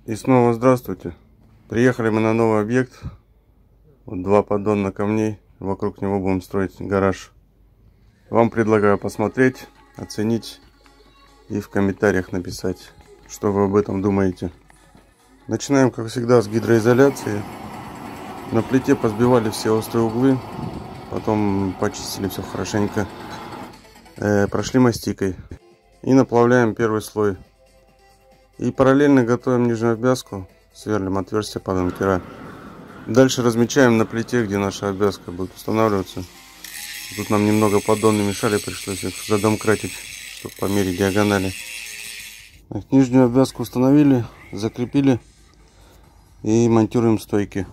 И снова здравствуйте. Приехали мы на новый объект. Вот 2 поддона камней. Вокруг него будем строить гараж. Вам предлагаю посмотреть, оценить и в комментариях написать, что вы об этом думаете. Начинаем, как всегда, с гидроизоляции. На плите позбивали все острые углы. Потом почистили все хорошенько. Прошли мастикой. И наплавляем первый слой. И параллельно готовим нижнюю обвязку. Сверлим отверстие под анкера. Дальше размечаем на плите, где наша обвязка будет устанавливаться. Тут нам немного поддоны мешали, пришлось их задомкратить, чтобы померить диагонали. Так, нижнюю обвязку установили, закрепили и монтируем стойки.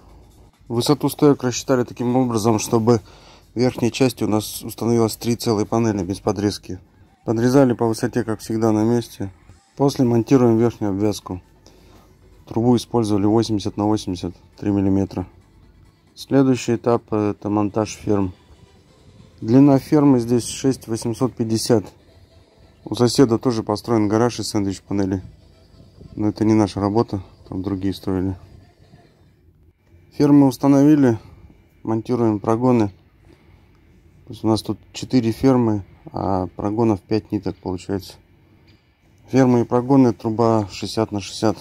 Высоту стоек рассчитали таким образом, чтобы в верхней части у нас установилось 3 целые панели без подрезки. Подрезали по высоте, как всегда, на месте. После монтируем верхнюю обвязку. Трубу использовали 80 на 80, 3 мм. Следующий этап — это монтаж ферм. Длина фермы здесь 6850. У соседа тоже построен гараж из сэндвич-панелей. Но это не наша работа, там другие строили. Фермы установили, монтируем прогоны. То есть у нас тут 4 фермы, а прогонов 5 ниток получается. Фермы и прогоны, труба 60 на 60.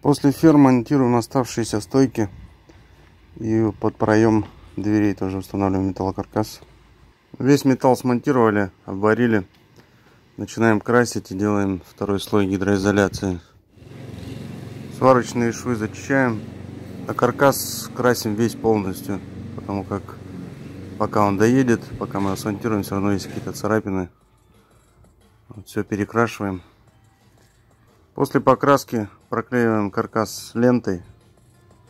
После ферм монтируем оставшиеся стойки. И под проем дверей тоже устанавливаем металлокаркас. Весь металл смонтировали, обварили. Начинаем красить и делаем второй слой гидроизоляции. Сварочные швы зачищаем. А каркас красим весь полностью. Потому как пока он доедет, пока мы его смонтируем, все равно есть какие-то царапины. Вот, все перекрашиваем. После покраски проклеиваем каркас лентой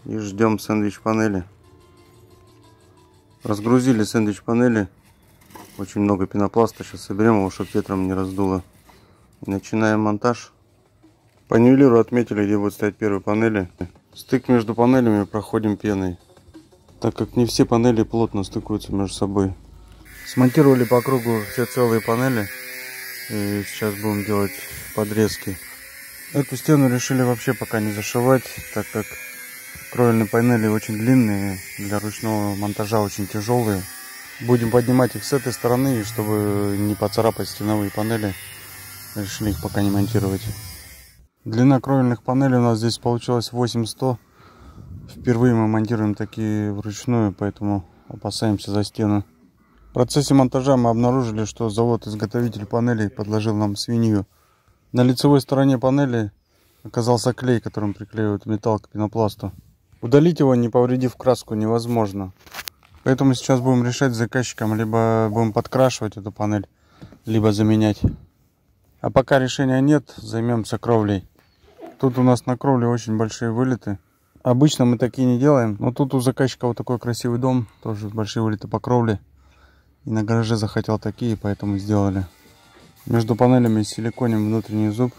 и ждем сэндвич-панели. Разгрузили сэндвич-панели. Очень много пенопласта. Сейчас соберем его, чтобы ветром не раздуло. И начинаем монтаж. По нивелиру отметили, где будут стоять первые панели. Стык между панелями проходим пеной, так как не все панели плотно стыкуются между собой. Смонтировали по кругу все целые панели. И сейчас будем делать подрезки. Эту стену решили вообще пока не зашивать, так как кровельные панели очень длинные, для ручного монтажа очень тяжелые. Будем поднимать их с этой стороны, и чтобы не поцарапать стеновые панели, решили их пока не монтировать. Длина кровельных панелей у нас здесь получилась 8100. Впервые мы монтируем такие вручную, поэтому опасаемся за стену. В процессе монтажа мы обнаружили, что завод-изготовитель панелей подложил нам свинью. На лицевой стороне панели оказался клей, которым приклеивают металл к пенопласту. Удалить его, не повредив краску, невозможно. Поэтому сейчас будем решать с заказчиком, либо будем подкрашивать эту панель, либо заменять. А пока решения нет, займемся кровлей. Тут у нас на кровле очень большие вылеты. Обычно мы такие не делаем, но тут у заказчика вот такой красивый дом, тоже большие вылеты по кровле. И на гараже захотел такие, поэтому сделали. Между панелями силиконим внутренний зуб.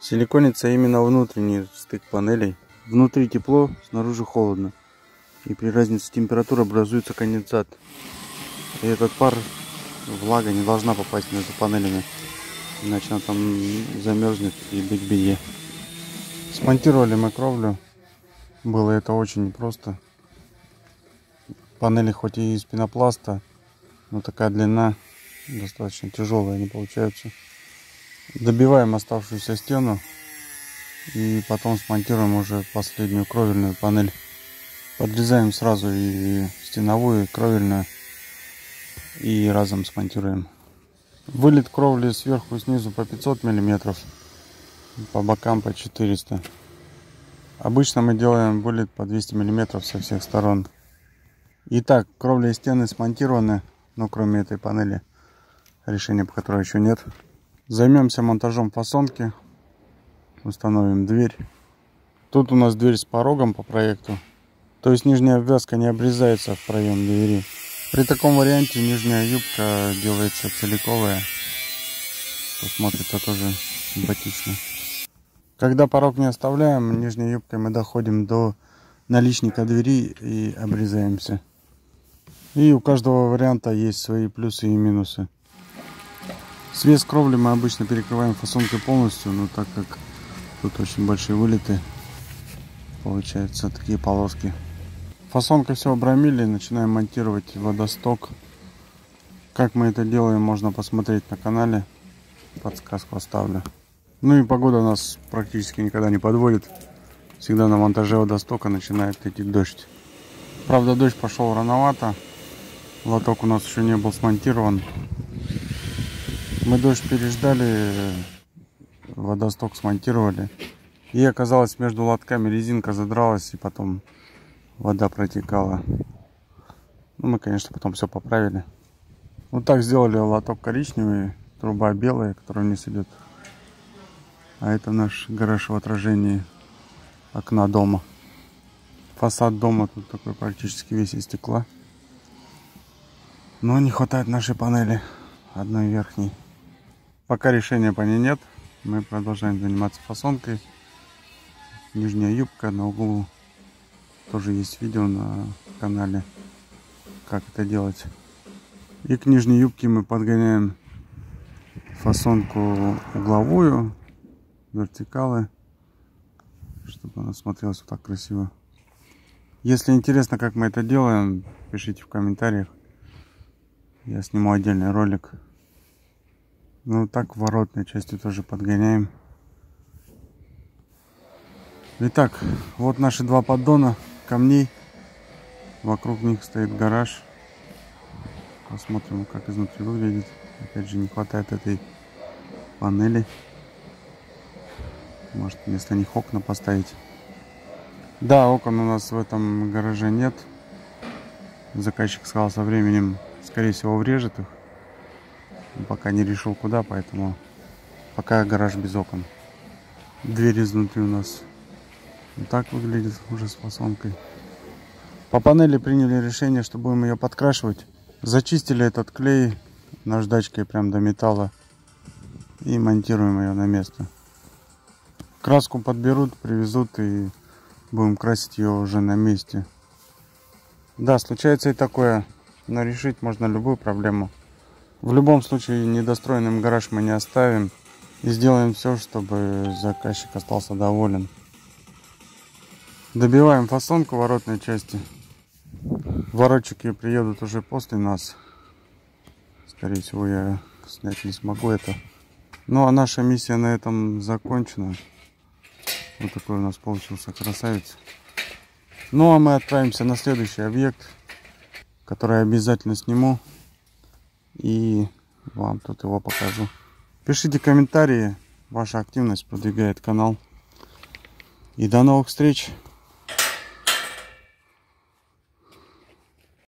Силиконится именно внутренний стык панелей. Внутри тепло, снаружи холодно. И при разнице температуры образуется конденсат. И этот пар, влага не должна попасть между панелями. Иначе она там замерзнет и быть в беде. Смонтировали мы кровлю. Было это очень непросто. Панели хоть и из пенопласта, но такая длина, достаточно тяжелые они получаются. Добиваем оставшуюся стену и потом смонтируем уже последнюю кровельную панель. Подрезаем сразу и стеновую, и кровельную, и разом смонтируем. Вылет кровли сверху и снизу по 500 мм, по бокам по 400. Обычно мы делаем вылет по 200 мм со всех сторон. Итак, кровля и стены смонтированы, но кроме этой панели, решения по которой еще нет. Займемся монтажом фасонки. Установим дверь. Тут у нас дверь с порогом по проекту. То есть нижняя обвязка не обрезается в проем двери. При таком варианте нижняя юбка делается целиковая. Смотрится тоже симпатично. Когда порог не оставляем, нижней юбкой мы доходим до наличника двери и обрезаемся. И у каждого варианта есть свои плюсы и минусы. Свес кровли мы обычно перекрываем фасонкой полностью, но так как Тут очень большие вылеты. Получается такие полоски. Фасонкой все обрамили. Начинаем монтировать водосток. Как мы это делаем, можно посмотреть на канале. Подсказку оставлю. Ну и погода нас практически никогда не подводит. Всегда на монтаже водостока начинает идти дождь. Правда, дождь пошел рановато. Лоток у нас еще не был смонтирован. Мы дождь переждали, водосток смонтировали. И оказалось, между лотками резинка задралась, и потом вода протекала. Ну, мы, конечно, потом все поправили. Вот так сделали лоток коричневый, труба белая, которая вниз идет. А это наш гараж в отражении окна дома. Фасад дома тут такой практически весь из стекла. Но не хватает нашей панели, одной верхней. Пока решения по ней нет. Мы продолжаем заниматься фасонкой. Нижняя юбка на углу. Тоже есть видео на канале, как это делать. И к нижней юбке мы подгоняем фасонку угловую, вертикалы, чтобы она смотрелась вот так красиво. Если интересно, как мы это делаем, пишите в комментариях. Я сниму отдельный ролик. Ну так в воротной части тоже подгоняем. Итак, вот наши два поддона камней. Вокруг них стоит гараж. Посмотрим, как изнутри выглядит. Опять же, не хватает этой панели. Может, вместо них окна поставить. Да, окон у нас в этом гараже нет. Заказчик сказал, со временем, скорее всего, врежет их. Пока не решил куда, поэтому пока гараж без окон. Дверь изнутри у нас вот так выглядит уже с фасонкой. По панели приняли решение, что будем ее подкрашивать. Зачистили этот клей наждачкой прям до металла и монтируем ее на место. Краску подберут, привезут и будем красить ее уже на месте. Да, случается и такое, но решить можно любую проблему. В любом случае недостроенным гараж мы не оставим и сделаем все, чтобы заказчик остался доволен. Добиваем фасонку воротной части. Воротчики приедут уже после нас. Скорее всего, я снять не смогу это. Ну а наша миссия на этом закончена. Вот такой у нас получился красавец. Ну а мы отправимся на следующий объект, который я обязательно сниму. И вам тут его покажу. Пишите комментарии. Ваша активность продвигает канал. И до новых встреч!